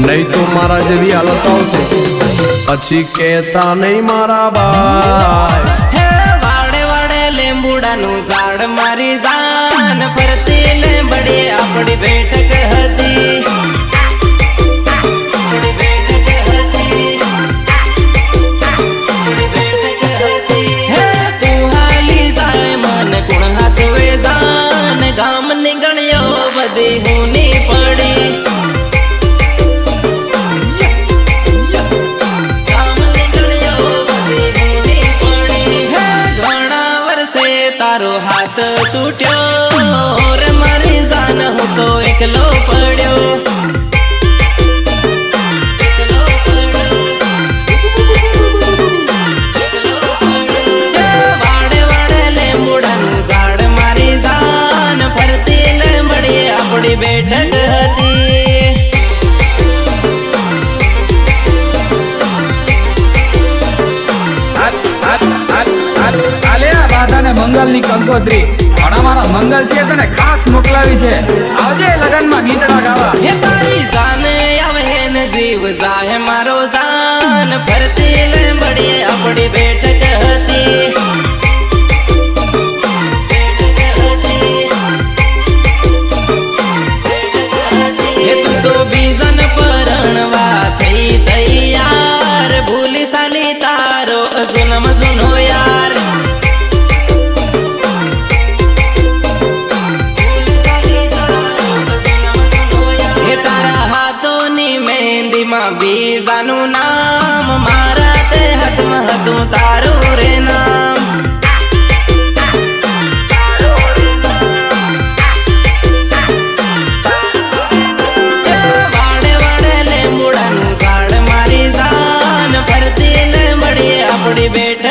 नहीं तो मारा जेवी हालत आवशे पछी कहता नहीं मारा भाई हे वाड़े वाड़े लेंबुडानु झाड़ मारी जान फरती लेंबड़ी अपनी बैठक हती गाम निगलियो बदी होनी पड़ी गाम निगलियो बदी होनी पड़ी घणा वर्षे तारो हाथ छूट्यो और मारी जान हूँ तो एकलो पड्यो वाड़े वाड़े लेंबुडानु झाड़ मारी जान फरती लेंबड़ी अपनी बैठक हती मंगल नी कंकोत्री पण अमारा मंगल छे तने खास मोकलावी छे आवजे लगन में गीतड़ा गावा हे तारी जान आवे ने जीव जाए मारो जान फरती लेंबड़ी अपनी बैठक हती हे तू तो बीजन परणवा थई तैयार भूली साली तारो जुनम जुनो यार बीजानु नाम मारा ते हाथ में हतु तारो रे नाम वाड़े वाड़े लेंबुडानु झाड़ मारी जान फरती लेंबड़ी अपनी बैठ